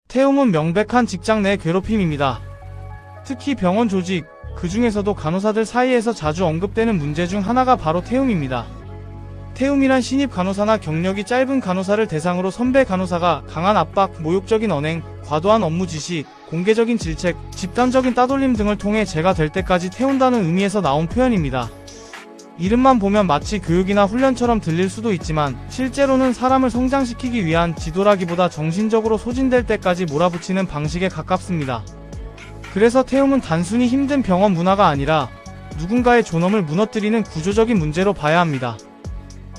태움은 명백한 직장 내 괴롭힘입니다. 특히 병원 조직, 그 중에서도 간호사들 사이에서 자주 언급되는 문제 중 하나가 바로 태움입니다. 태움이란 신입 간호사나 경력이 짧은 간호사를 대상으로 선배 간호사가 강한 압박, 모욕적인 언행, 과도한 업무 지시, 공개적인 질책, 집단적인 따돌림 등을 통해 제가 될 때까지 태운다는 의미에서 나온 표현입니다. 이름만 보면 마치 교육이나 훈련처럼 들릴 수도 있지만 실제로는 사람을 성장시키기 위한 지도라기보다 정신적으로 소진될 때까지 몰아붙이는 방식에 가깝습니다. 그래서 태움은 단순히 힘든 병원 문화가 아니라 누군가의 존엄을 무너뜨리는 구조적인 문제로 봐야 합니다.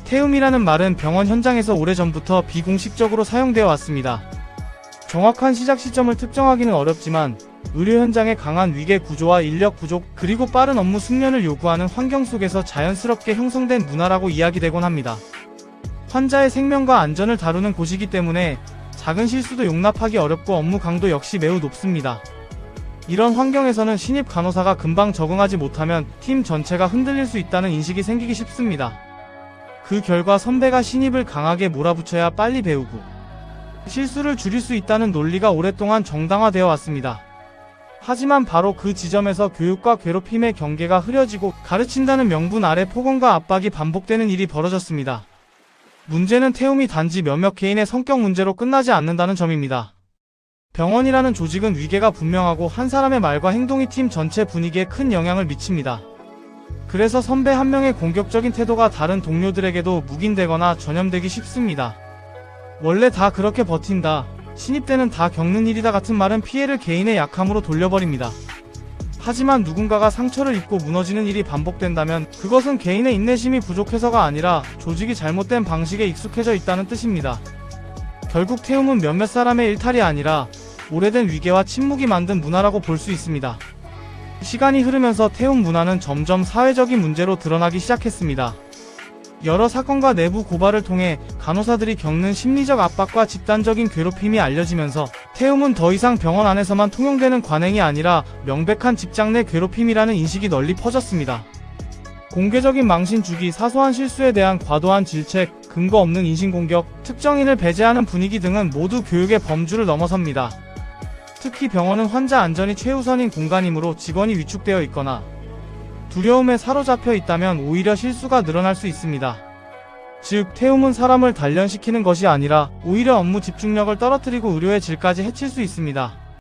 태움이라는 말은 병원 현장에서 오래전부터 비공식적으로 사용되어 왔습니다. 정확한 시작 시점을 특정하기는 어렵지만 의료 현장의 강한 위계 구조와 인력 부족, 그리고 빠른 업무 숙련을 요구하는 환경 속에서 자연스럽게 형성된 문화라고 이야기되곤 합니다. 환자의 생명과 안전을 다루는 곳이기 때문에 작은 실수도 용납하기 어렵고 업무 강도 역시 매우 높습니다. 이런 환경에서는 신입 간호사가 금방 적응하지 못하면 팀 전체가 흔들릴 수 있다는 인식이 생기기 쉽습니다. 그 결과 선배가 신입을 강하게 몰아붙여야 빨리 배우고 실수를 줄일 수 있다는 논리가 오랫동안 정당화되어 왔습니다. 하지만 바로 그 지점에서 교육과 괴롭힘의 경계가 흐려지고 가르친다는 명분 아래 폭언과 압박이 반복되는 일이 벌어졌습니다. 문제는 태움이 단지 몇몇 개인의 성격 문제로 끝나지 않는다는 점입니다. 병원이라는 조직은 위계가 분명하고 한 사람의 말과 행동이 팀 전체 분위기에 큰 영향을 미칩니다. 그래서 선배 한 명의 공격적인 태도가 다른 동료들에게도 묵인되거나 전염되기 쉽습니다. 원래 다 그렇게 버틴다, 신입 때는 다 겪는 일이다 같은 말은 피해를 개인의 약함으로 돌려버립니다. 하지만 누군가가 상처를 입고 무너지는 일이 반복된다면 그것은 개인의 인내심이 부족해서가 아니라 조직이 잘못된 방식에 익숙해져 있다는 뜻입니다. 결국 태움은 몇몇 사람의 일탈이 아니라 오래된 위계와 침묵이 만든 문화라고 볼 수 있습니다. 시간이 흐르면서 태움 문화는 점점 사회적인 문제로 드러나기 시작했습니다. 여러 사건과 내부 고발을 통해 간호사들이 겪는 심리적 압박과 집단적인 괴롭힘이 알려지면서 태움은 더 이상 병원 안에서만 통용되는 관행이 아니라 명백한 직장 내 괴롭힘이라는 인식이 널리 퍼졌습니다. 공개적인 망신 주기, 사소한 실수에 대한 과도한 질책, 근거 없는 인신공격, 특정인을 배제하는 분위기 등은 모두 교육의 범주를 넘어섭니다. 특히 병원은 환자 안전이 최우선인 공간이므로 직원이 위축되어 있거나 두려움에 사로잡혀 있다면 오히려 실수가 늘어날 수 있습니다. 즉, 태움은 사람을 단련시키는 것이 아니라 오히려 업무 집중력을 떨어뜨리고 의료의 질까지 해칠 수 있습니다.